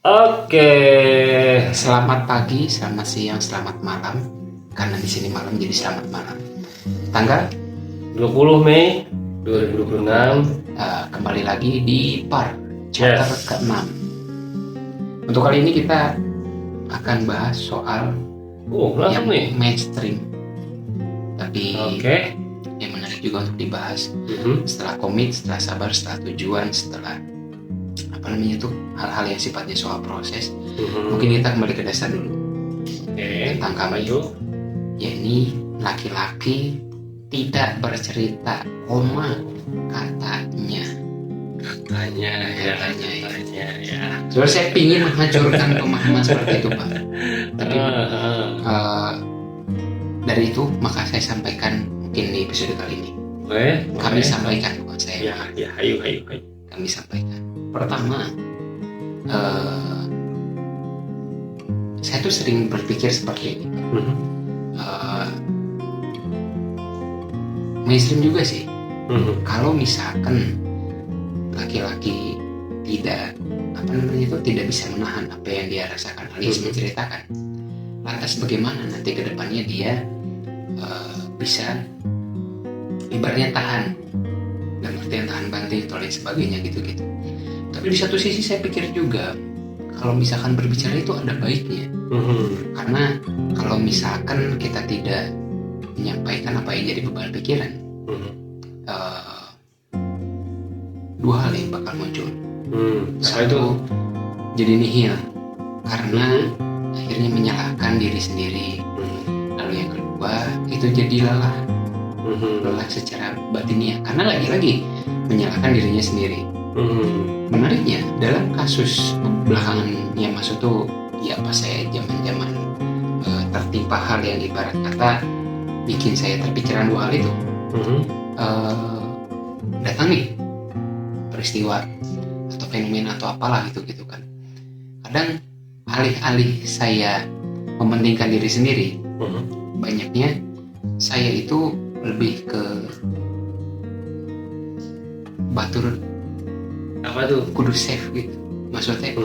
Oke, Selamat pagi, selamat siang, selamat malam. Karena di sini malam jadi selamat malam. Tanggal 20 Mei 2026. kembali lagi di PAR chapter Yes. ke-6. Untuk kali ini kita akan bahas soal yang Langsung nih. mainstream. Tapi Oke. yang menarik juga untuk dibahas. Mhm. Setelah komit, setelah sabar, setelah tujuan, setelah hal-hal yang sifatnya soal proses. Mhm. Mungkin kita kembali ke dasar dulu. Oke. Tentang kami. Maju. Yakni laki-laki tidak bercerita, katanya. Katanya ya. Sebenarnya saya ingin menghancurkan pemahaman seperti itu, Pak. Tapi dari itu maka saya sampaikan mungkin di episode kali ini. Kami sampaikan, bukan saya. Ya, ayo. Kami sampaikan. Pertama, saya tuh sering berpikir seperti ini. Mhm. Mainstream juga sih. Mhm. Kalau misalkan laki-laki tidak bisa menahan apa yang dia rasakan alias menceritakan, lantas bagaimana nanti ke depannya dia bisa ibaratnya tahan, dan artian tahan banting atau lain sebagainya gitu. Tapi di satu sisi saya pikir juga kalau misalkan berbicara itu ada baiknya. Mhm. Karena kalau misalkan kita tidak menyampaikan apa yang jadi beban pikiran, Mhm. dua hal yang bakal muncul. Apa itu? Satu, jadi nihil karena akhirnya menyalahkan diri sendiri. Lalu yang kedua, itu jadi lelah secara batiniah karena lagi-lagi menyalahkan dirinya sendiri. Menariknya dalam kasus belakangan yang masuk tuh ya pas saya zaman tertimpa hal yang ibarat kata bikin saya terpikiran dua hal itu. Datang nih peristiwa atau fenomena atau apalah gitu kan. Kadang alih-alih saya mementingkan diri sendiri, banyaknya saya itu lebih ke batur Apa tuh? kudu safe gitu. Maksudnya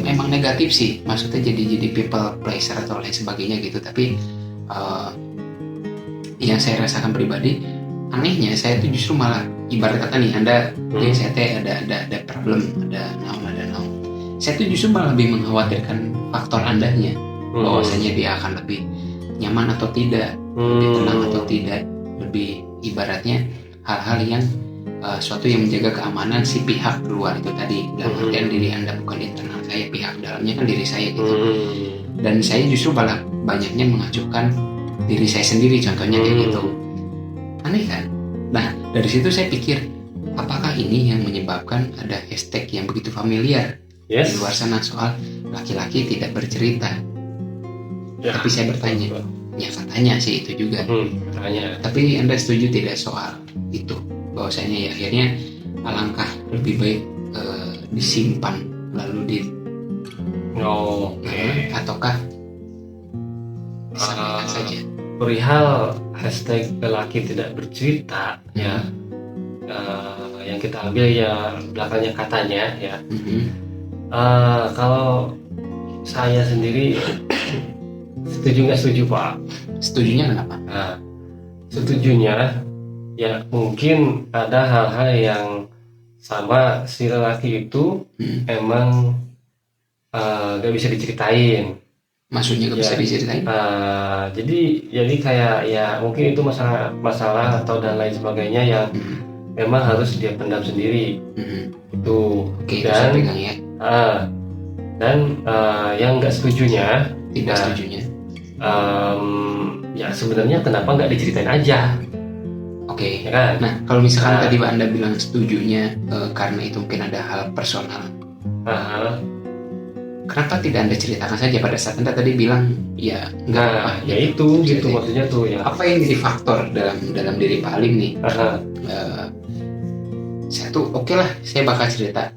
emang negatif sih, maksudnya jadi people pleaser atau lain sebagainya gitu. Tapi yang saya rasakan pribadi, anehnya saya tuh justru malah ibarat kata nih Anda saya teh ada problem, ada naon. Saya tuh justru malah lebih mengkhawatirkan faktor Andanya, bahwasanya dia akan lebih nyaman atau tidak, lebih tenang atau tidak, lebih ibaratnya hal-hal yang suatu yang menjaga keamanan si pihak luar itu tadi, dalam artian diri Anda bukan internal saya, pihak dalamnya kan diri saya gitu. Dan saya justru malah banyaknya mengacuhkan diri saya sendiri, contohnya kayak gitu. Aneh kan? Nah dari situ saya pikir, apakah ini yang menyebabkan ada hashtag yang begitu familiar di luar sana soal laki-laki tidak bercerita? Tapi saya bertanya, ya katanya sih itu juga. Tapi Anda setuju tidak soal itu? Bahwasanya ya akhirnya alangkah lebih baik disimpan lalu ataukah disampaikan saja? Perihal hashtag lelaki tidak bercerita ya, yang kita ambil ya belakangnya katanya ya. Kalau saya sendiri setuju nggak setuju Pak? Setujunya kenapa? Setujunya ya mungkin ada hal-hal yang sama si lelaki itu emang gak bisa diceritain. Maksudnya gak bisa diceritain? Jadi kayak ya mungkin itu masalah atau dan lain sebagainya yang memang harus dia pendam sendiri. Itu. Oke, dan pegang ya. Dan yang nggak setujunya, tidak setujunya, ya sebenarnya kenapa nggak diceritain aja? Oke. Ya kan? Nah kalau misalkan tadi Anda bilang setujunya karena itu mungkin ada hal personal. Kenapa tidak Anda ceritakan saja pada saat Anda tadi bilang ya enggak? Ya itu gitu maksudnya tuh ya. Apa yang jadi faktor dalam diri Pak Alim nih? Saya tuh oke lah, saya bakal cerita.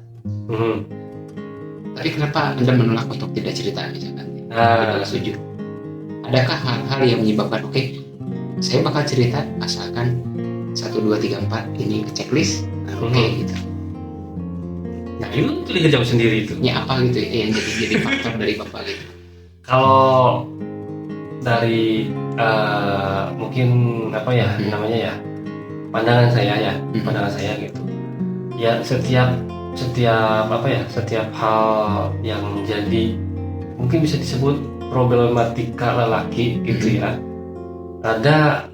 Tapi kenapa Anda menolak untuk tidak cerita misalkan? Tidak setuju. Adakah hal-hal yang menyebabkan saya bakal cerita asalkan 1, 2, 3, 4 ini checklist, gitu. Nah itu dijawab sendiri itu. Ya apa gitu ya yang jadi faktor dari bapak gitu? Kalau dari mungkin apa ya namanya ya, pandangan saya gitu. Ya setiap apa ya, setiap hal yang jadi mungkin bisa disebut problematika lelaki gitu ya. Ada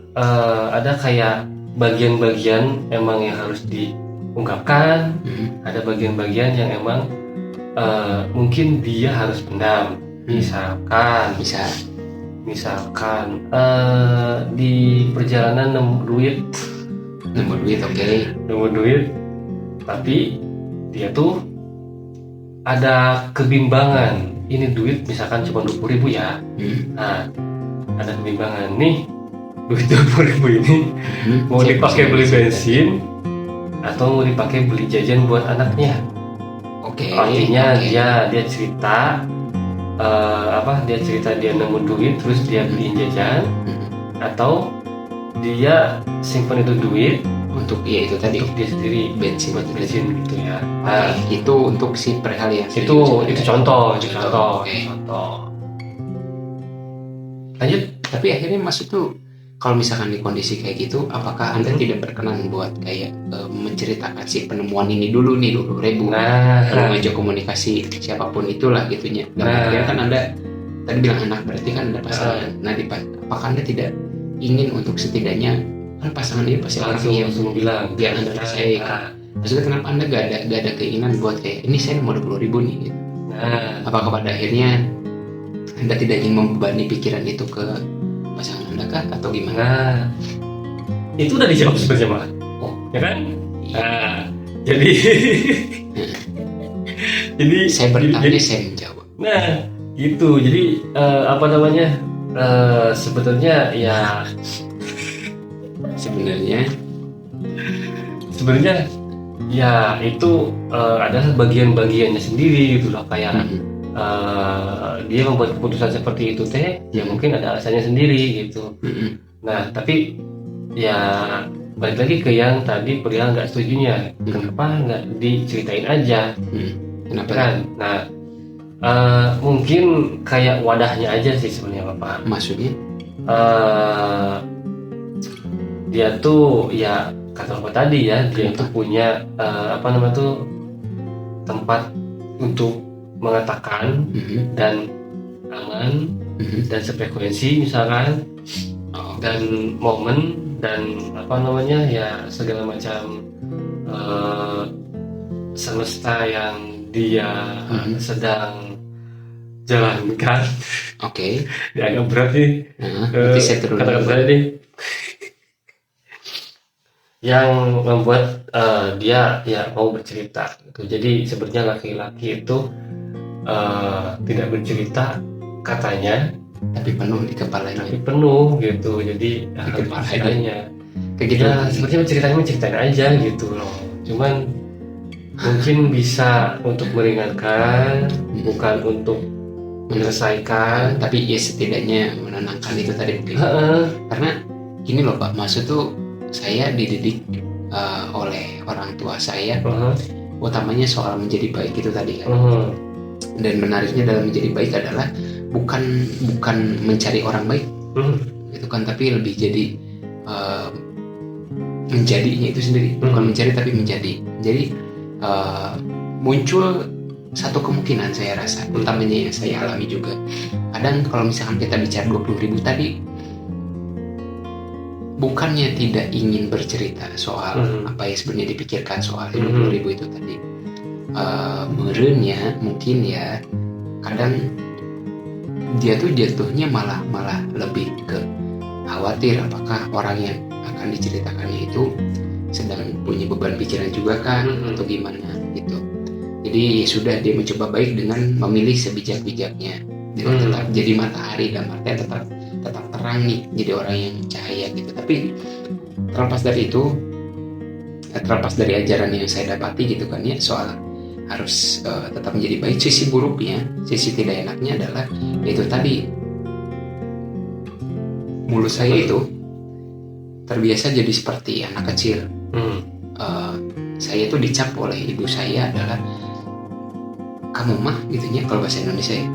kayak bagian-bagian emang yang harus diungkapkan, ada bagian-bagian yang emang mungkin dia harus pendam. Misalkan di perjalanan nemu duit, tapi dia tuh ada kebimbangan. Ini duit misalkan cuma 20.000 ya. Nah, ada kebimbangan nih, duit 20.000 ini mau dipakai beli bensin atau mau dipakai beli jajan buat anaknya. Artinya dia cerita dia nemu duit terus dia beliin jajan, atau dia simpan itu duit untuk itu tadi untuk dia sendiri bensin gitu ya. Nah, itu untuk si perihal ya. Itu contoh. Lanjut. Tapi akhirnya maksud tuh kalau misalkan di kondisi kayak gitu, apakah Anda tidak berkenan buat kayak menceritakan si penemuan ini dulu nih 20.000, lalu ngajak komunikasi siapapun itulah gitunya. Dan akhirnya kan Anda tadi bilang anak, berarti kan Anda pasangan. Nah, apakah Anda tidak ingin untuk setidaknya kan pasangan ini pasti orang yang bilang biar Anda percaya. Maksudnya kenapa Anda gak ada keinginan buat kayak ini saya mau 20.000 nih gitu. Apakah pada akhirnya Anda tidak ingin membebani pikiran itu ke pasangan Anda kah atau gimana? Itu udah dijawab sebenarnya Pak. Ya kan? Jadi saya bertanya, saya menjawab. Nah, gitu. Jadi sebetulnya ya sebenarnya ya itu adalah bagian-bagiannya sendiri gitu loh, kayak dia membuat keputusan seperti itu ya mungkin ada alasannya sendiri gitu. Nah tapi ya balik lagi ke yang tadi perihal nggak setujunya, kenapa nggak diceritain aja? Kenapa kan? Nah mungkin kayak wadahnya aja sih sebenarnya Bapak. Maksudnya dia tuh ya kata Bapak tadi ya, dia itu punya tempat untuk mengatakan dan aman dan sefrekuensi misalkan, dan momen dan ya segala macam semesta yang dia sedang jalankan. Dia agak berat nih. Nanti saya turun kata-kata nih yang membuat dia ya mau bercerita gitu. Jadi sebenarnya laki-laki itu tidak bercerita katanya, tapi penuh di kepalanya. Gitu. Jadi di kepalanya kayak gitu. Ya sebenarnya ceritain aja gitu loh. Cuman mungkin bisa untuk meringankan, bukan untuk menyelesaikan, tapi ya setidaknya menenangkan itu tadi mungkin. Karena gini loh Pak, maksud tuh saya dididik oleh orang tua saya, utamanya soal menjadi baik itu tadi kan. Dan menariknya dalam menjadi baik adalah bukan mencari orang baik, itu kan, tapi lebih jadi menjadinya itu sendiri, bukan mencari tapi menjadi. Jadi muncul satu kemungkinan saya rasa, utamanya yang saya alami juga. Kadang kalau misalkan kita bicara 20.000 tadi, bukannya tidak ingin bercerita soal apa yang sebenarnya dipikirkan soal 20.000 itu tadi. Merenya mungkin ya kadang dia tuh jatuhnya malah lebih ke khawatir apakah orang yang akan diceritakannya itu sedang punya beban pikiran juga kan, atau gimana gitu. Jadi sudah dia mencoba baik dengan memilih sebijak-bijaknya, tetap jadi matahari dan matanya tetap terang nih, jadi orang yang cahaya gitu. Tapi terlepas dari itu, terlepas dari ajaran yang saya dapati gitu kan ya, soal harus tetap menjadi baik, sisi buruknya, sisi tidak enaknya adalah itu tadi, mulut saya itu terbiasa jadi seperti anak kecil. Saya tuh dicap oleh ibu saya adalah kamu mah gitunya kalau bahasa Indonesia ya,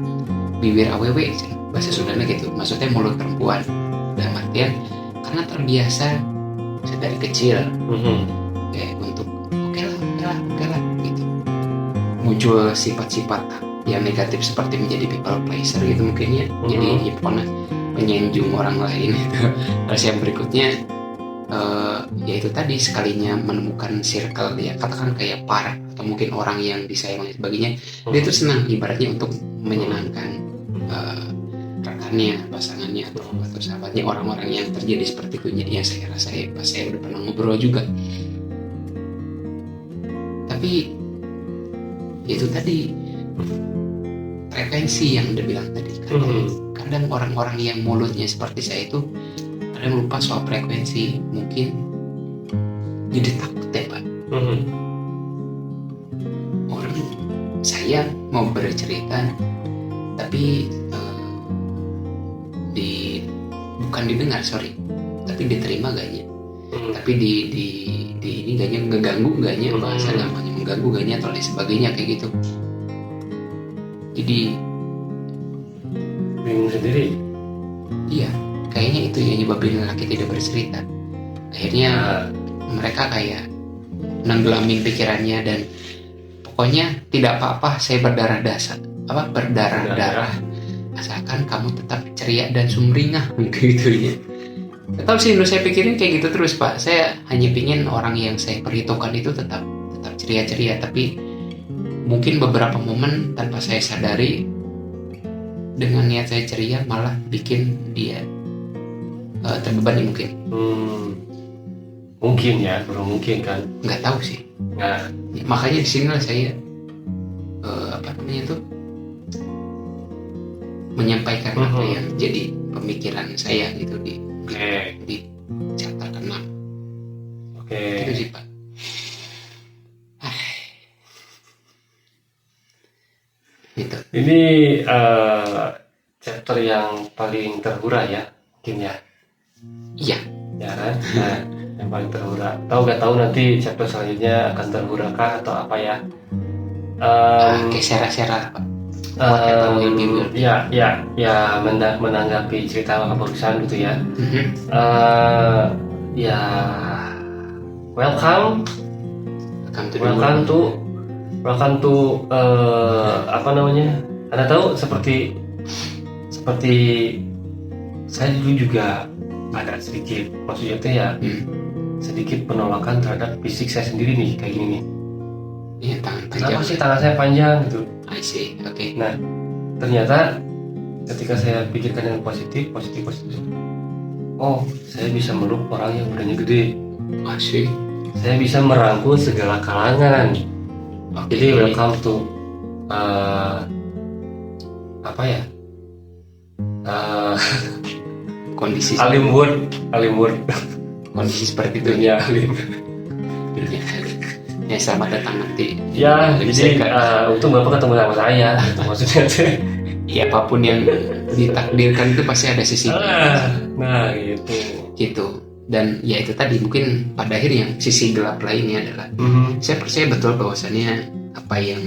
bibir awewe bahasa Sundanya gitu, maksudnya mulut perempuan, dalam artian karena terbiasa dari kecil kayak untuk oke lah gitu, muncul sifat-sifat yang negatif seperti menjadi people pleaser gitu mungkin ya, jadi ya pokoknya menyanjung orang lain itu. Terus yang berikutnya yaitu tadi sekalinya menemukan circle ya, katakan kayak par atau mungkin orang yang disayang dan sebagainya, dia tuh senang ibaratnya untuk menyenangkan rekannya, pasangannya atau sahabatnya, orang-orang yang terjadi seperti itu. Jadi ya saya rasa ya pas saya udah pernah ngobrol juga, tapi itu tadi frekuensi yang udah bilang tadi kadang orang-orang yang mulutnya seperti saya itu kadang lupa soal frekuensi, mungkin jadi takut ya Pak. Orang saya mau bercerita tapi bukan didengar tapi diterima gaknya, tapi di ini gaknya ngeganggu gaknya, bahasa gampangnya mengganggu gaknya atau lain sebagainya kayak gitu. Jadi bingung sendiri. Iya, kayaknya itu yang nyebabin laki tidak bercerita. Akhirnya mereka kayak nenggelamin pikirannya dan pokoknya tidak apa-apa saya berdarah asalkan kamu tetap ceria dan sumringah gitu ya. Tetap sih menurut saya pikirin kayak gitu terus Pak. Saya hanya pingin orang yang saya perhitungkan itu tetap ceria-ceria, tapi mungkin beberapa momen tanpa saya sadari dengan niat saya ceria malah bikin dia terbebani mungkin. Mungkin ya, belum mungkin kan? Nggak tahu sih. Nah, ya, makanya di sini lah saya menyampaikan apa yang jadi pemikiran saya gitu di chapter ke-6. Itu sih Pak. Gitu. Ini chapter yang paling terhura ya, mungkin ya. Iya. Ya kan? Nah, yang paling terhura. Tahu nanti chapter selanjutnya akan terhura kah atau apa ya? Kayak sera-sera Pak. Ya, menanggapi cerita kebarusan gitu ya. Ya, welcome to apa namanya? Anda tahu seperti saya dulu juga ada sedikit, maksudnya itu ya sedikit penolakan terhadap fisik saya sendiri nih kayak gini nih. Iya, tangan panjang. Kenapa sih tangan saya panjang gitu? I see, oke. Nah, ternyata ketika saya pikirkan yang positif. Oh, saya bisa meluk orang yang badannya gede. Asik. Saya bisa merangkul segala kalangan. Jadi welcome to apa ya? Kondisi Alim World. Kondisi seperti itu Dunia alim. Ya, selamat datang nanti. Ya, jadi untung Bapak ketemu sama saya. Maksudnya ya apapun yang ditakdirkan itu pasti ada sisi. Nah, gitu. Dan ya itu tadi mungkin pada akhirnya sisi gelap lainnya adalah saya percaya betul bahwasannya apa yang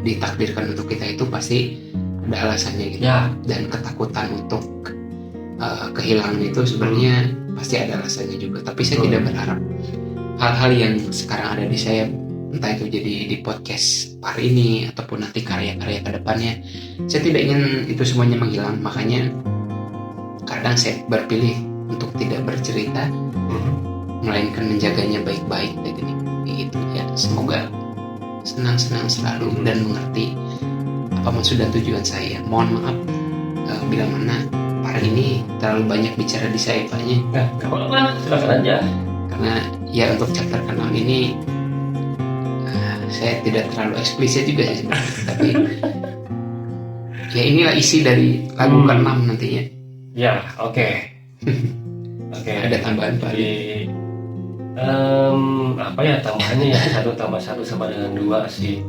ditakdirkan untuk kita itu pasti ada alasannya gitu. Ya. Dan ketakutan untuk kehilangan itu sebenarnya pasti ada alasannya juga. Tapi saya tidak berharap hal-hal yang sekarang ada di saya, entah itu jadi di podcast hari ini ataupun nanti karya-karya ke depannya, saya tidak ingin itu semuanya menghilang. Makanya kadang saya berpilih untuk tidak bercerita, melainkan menjaganya baik-baik gitu ya. Semoga senang-senang selalu dan mengerti apa maksud dan tujuan saya. Mohon maaf bila mana hari ini terlalu banyak bicara di saya Paknya. Gak apa-apa, silakan aja. Karena ya untuk chapter ke-6 ini saya tidak terlalu eksplisit juga sih sebenarnya. Tapi ya inilah isi dari lagu ke-6 nantinya. Ya, oke. Ada tambahan Pak? Apa ya tambahannya ya? 1 tambah 1 sama dengan 2 sih.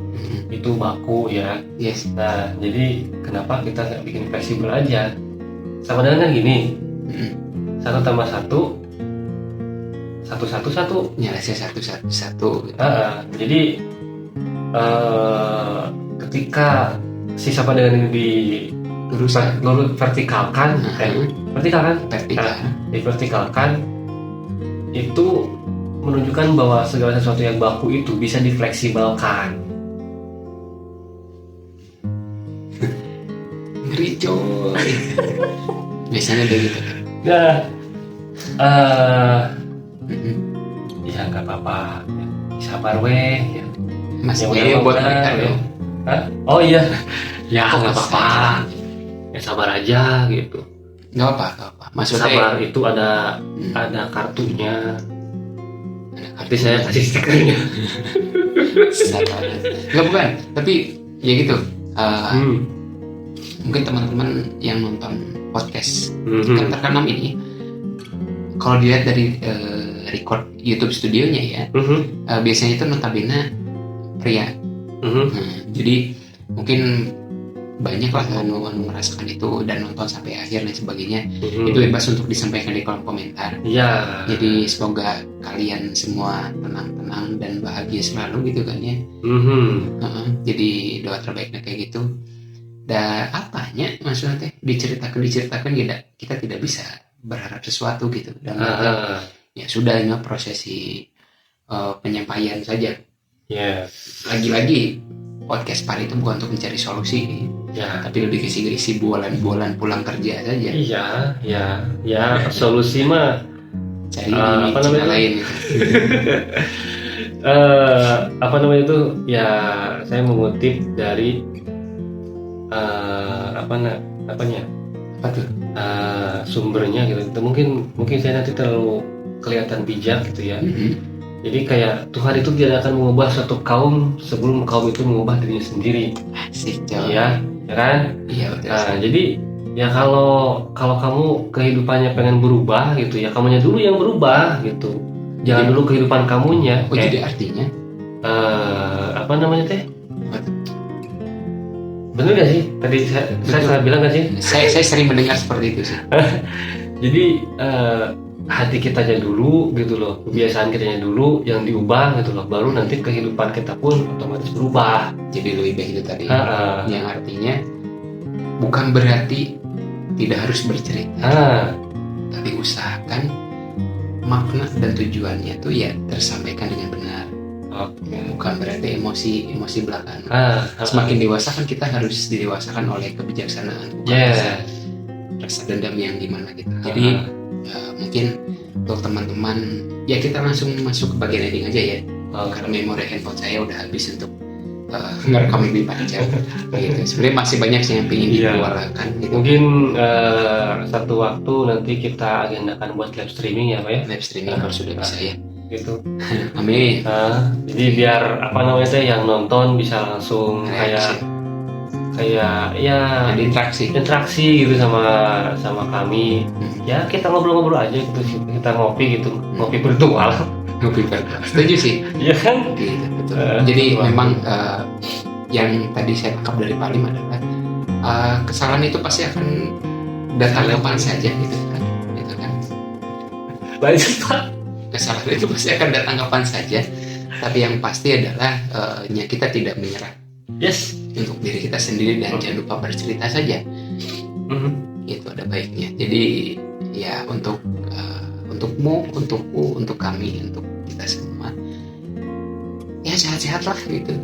Itu baku ya. Yes. Nah, jadi kenapa kita nggak bikin fleksibel aja? Sama dengan kan gini. 1 tambah 1 1 1 1. Ya, saya 1 1 1. Jadi ketika si sama dengan ini vertikalkan, vertikal kan? Vertikal. Divertikalkan itu menunjukkan bahwa segala sesuatu yang baku itu bisa difleksibelkan. Ngeri coy. Biasanya udah gitu. Nah, ya nggak apa-apa, sabar weh. Ya. Masih Ya, buat udah, mereka ya. dong. Hah? Oh iya, ya Fokus nggak apa-apa, ya sabar aja gitu. Nggak apa. Maksudnya Sabar itu ada kartunya. Nanti saya kasih stikernya. sabar. Nggak bukan, tapi ya gitu. Mungkin teman-teman yang nonton podcast kan terkenal ini, kalau dilihat dari record YouTube studionya ya, biasanya itu notabene pria. Nah, jadi mungkin banyak lah anu merasakan itu dan nonton sampai akhir dan sebagainya. Itu bebas untuk disampaikan di kolom komentar. Iya. Jadi semoga kalian semua tenang-tenang dan bahagia selalu gitu kan ya. Jadi doa terbaiknya kayak gitu. Dan apanya maksudnya diceritakan kita tidak bisa berharap sesuatu gitu. Dan ya sudah, ini prosesi penyampaian saja. Yes. Lagi-lagi podcast Pari itu bukan untuk mencari solusi, tapi lebih isi bulan-bulan pulang kerja saja. Ya solusi mah cari cara lain. Apa namanya itu? Ya saya mengutip dari Apa tuh? Sumbernya gitu. Mungkin saya nanti terlalu kelihatan bijak gitu ya. Jadi kayak Tuhan itu tidak akan mengubah suatu kaum sebelum kaum itu mengubah dirinya sendiri. Asik, coy. Iya, ya kan? Iya, betul. Nah, jadi ya kalau kamu kehidupannya pengen berubah gitu ya, kamunya dulu yang berubah gitu. Jangan dulu kehidupan kamunya. Jadi artinya apa namanya teh? Bener gak sih? Tadi saya bilang gak sih? Saya sering mendengar seperti itu sih. Jadi hati kita aja dulu gitu loh, kebiasaan kitanya dulu yang diubah gitu loh, baru nanti kehidupan kita pun otomatis berubah. Jadi lebih baik itu tadi. Yang artinya bukan berarti tidak harus bercerita, tapi usahakan makna dan tujuannya tuh ya tersampaikan dengan benar. Bukan berarti emosi belakangan. Semakin dewasa kan kita harus didewasakan oleh kebijaksanaan, bukan rasa dendam yang gimana gitu. Jadi mungkin untuk teman-teman ya kita langsung masuk ke bagian ending aja ya. Karena memori handphone saya udah habis untuk ngerekam lebih panjang gitu. Sebenarnya masih banyak sih yang ingin dikeluarkan gitu. Mungkin satu waktu nanti kita agendakan buat live streaming ya Pak ya. Live streaming kalau sudah bisa ya gitu. Amin. Jadi biar apa namanya yang nonton bisa langsung kayak ya ada interaksi gitu sama kami. Ya kita ngobrol-ngobrol aja gitu, kita ngopi gitu, ngopi virtual. Setuju sih. Iya kan? Gitu, betul. Jadi memang yang tadi saya tangkap dari Pak Lim adalah kesalahan itu pasti akan datang kapan saja gitu kan. Baik Pak. Kesalahan itu pasti akan datang kapan saja. Tapi yang pasti adalah kita tidak menyerah. Yes. Untuk diri kita sendiri dan jangan lupa bercerita saja. Itu ada baiknya. Jadi ya untukmu, untukku, untuk kami, untuk kita semua. Ya sehat-sehat lah gitu.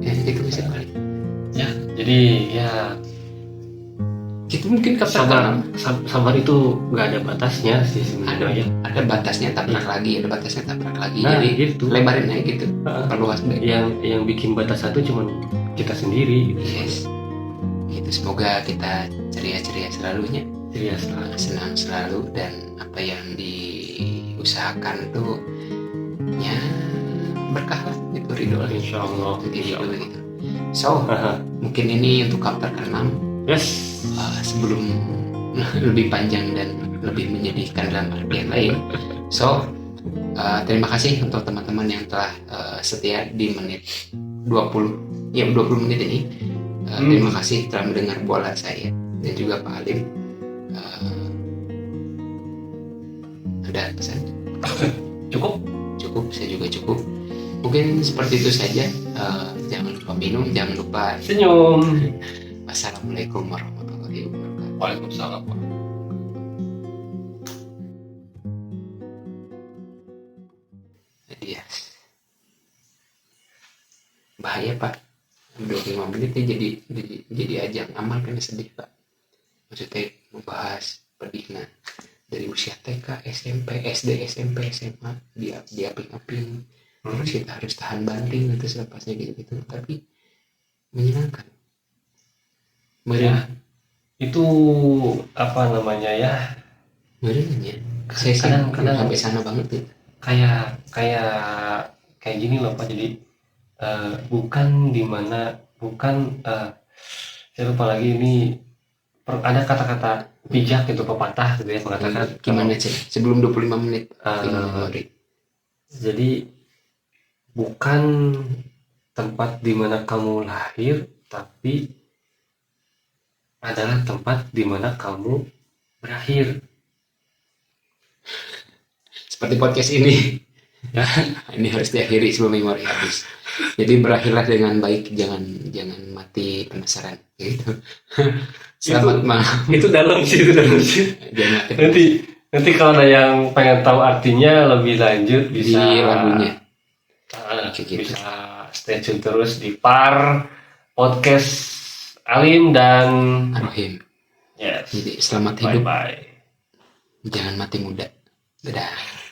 Itu bisa balik. Ya, jadi ya itu mungkin sabar itu nggak ada batasnya sih sebenarnya. Ada batasnya tabrak lagi, ada batasnya tabrak lagi. Nah, jadi gitu. lebarin aja gitu. Perluas baik. Yang bikin batas satu cuma kita sendiri. Yes. Gitu, semoga kita ceria-ceria selalunya. Ceria selalu. Senang selalu dan apa yang diusahakan tuh ya berkah lah gitu, ridho lah. Insyaallah. Gitu. So, mungkin ini untuk chapter ke-6. Yes. Sebelum lebih panjang dan lebih menyedihkan dalam artian lain. So, terima kasih untuk teman-teman yang telah setia di menit 20 menit ini. Terima kasih telah mendengar bualan saya dan juga Pak Alim. Ada pesan? Cukup, saya juga cukup. Mungkin seperti itu saja. Jangan lupa minum, jangan lupa Senyum. Wassalamualaikum warahmatullahi wabarakatuh. Waalaikumsalam. Jadi ya bahaya Pak, 25 menit ya jadi ajang amal kan sedih Pak. Maksudnya membahas perdina dari usia TK, SMP, SD, SMP, SMA dia aping-aping. Terus kita harus tahan banting nanti selepasnya gitu, tapi menyenangkan. Ya, itu apa namanya ya? Merinya. Saya sih Kadang sampai sana banget ya. kayak gini loh Pak. Jadi bukan saya lupa lagi ini ada kata-kata bijak gitu, pepatah gitu ya mengatakan Gimana sih sebelum 25 menit jadi bukan tempat di mana kamu lahir, tapi adalah tempat di mana kamu berakhir. Seperti podcast ini. Ya, ini harus diakhiri sebelum memori habis. Jadi berakhirlah dengan baik, jangan mati penasaran gitu. Selamat malam. Itu dalam sih. Jangan mati. Nanti kalau ada yang pengen tahu artinya lebih lanjut bisa di lagunya. Bisa stay tune terus di Par Podcast Alim dan Rohim. Yes. Jadi selamat hidup. Bye bye. Jangan mati muda. Dadah.